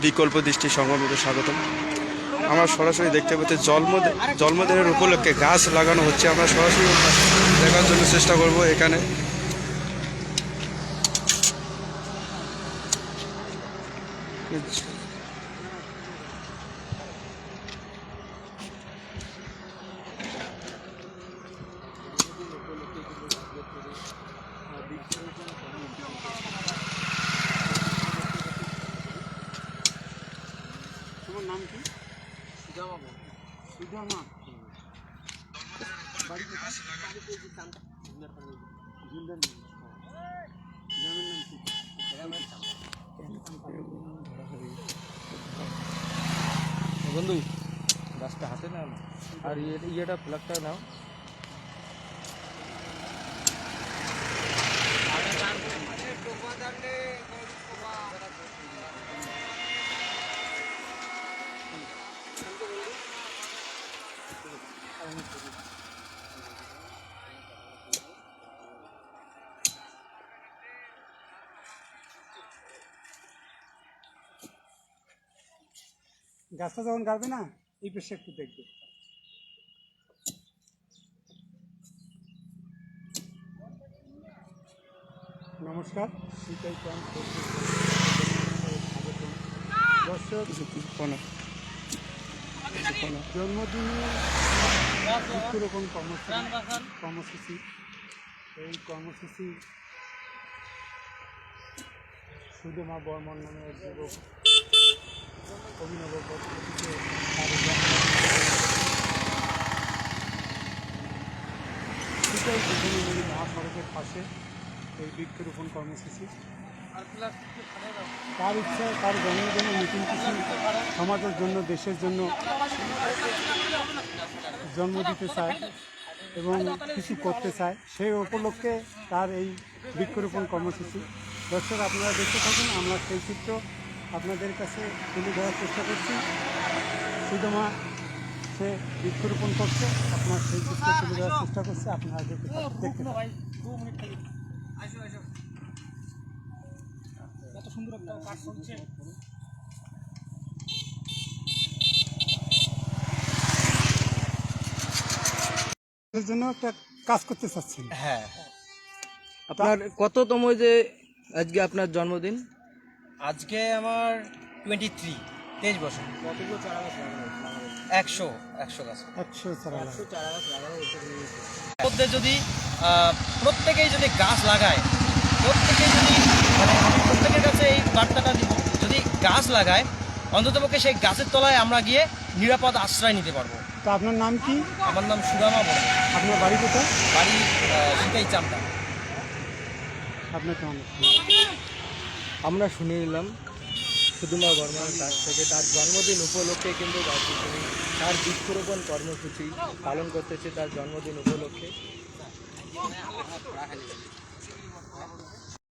বিকল্প দৃষ্টি সংবাদে স্বাগতম। আমরা সরাসরি দেখতে পাচ্ছি জন্মদিনের উপলক্ষে গাছ লাগানো হচ্ছে। আমরা সরাসরি দেখার জন্য চেষ্টা করব এখানে। তোমার নাম কি? সুদামা। বন্ধু গাছটা হাতে নাও না, আর ইয়েটা প্লাগটা নাও। গাছটা যখন গাড়বে না, এই পেশে একটু দেখবে। নমস্কার, শীতাই ক্যাম্প দর্শক, জন্মদিনে বৃক্ষরোপণ কর্মসূচি। এই কর্মসূচি সুদমা বর্মন নামে এক যুবক অভিনব পদ্ধতিতে মহাসড়কের পাশে এই বৃক্ষরোপণ কর্মসূচি। তার ইচ্ছা, তার জন্মদিনে নতুন কিছু সমাজের জন্য, দেশের জন্য জন্ম দিতে চায় এবং কিছু করতে চায়। সেই উপলক্ষে তার এই বৃক্ষরোপণ কর্মসূচি। দর্শক, আপনারা দেখতে থাকুন। আমরা সেই চিত্র আপনাদের কাছে তুলে ধরার চেষ্টা করছি। সুদমা সে বৃক্ষরোপণ করছে, আপনার সেই চিত্র তুলে ধরার চেষ্টা করছে। আপনারা দেখতে থাকুন। কত সুন্দর একটা কাজ চলছে। এর জন্য একটা কাজ করতে চাচ্ছেন? হ্যাঁ, আপনার কততম যে আজকে আপনার জন্মদিন? আজকে আমার 23 বছর। কতগুলো চারা গাছ লাগানো? 100 গাছ। 100 চারা গাছ লাগানো মধ্যে যদি প্রত্যেকেই যদি গাছ লাগায়, প্রত্যেকেই যদি আমি প্রত্যেকের কাছে এই বার্তাটা দিব, যদি গাছ লাগায় অন্ততপক্ষে সেই গাছের তলায় আমরা গিয়ে নিরাপদ আশ্রয় নিতে পারবো। তো আপনার নাম কি? আমার নাম সুদামা বর্মন। আপনার বাড়ি কোথায়? বাড়ি শীতাই চামটা। আপনার কেমন? আমরা শুনে নিলাম সুদমা বর্মনের কাছ থেকে তার জন্মদিন উপলক্ষে কিন্তু তার বৃক্ষরোপণ কর্মসূচি পালন করতেছে তার জন্মদিন উপলক্ষে।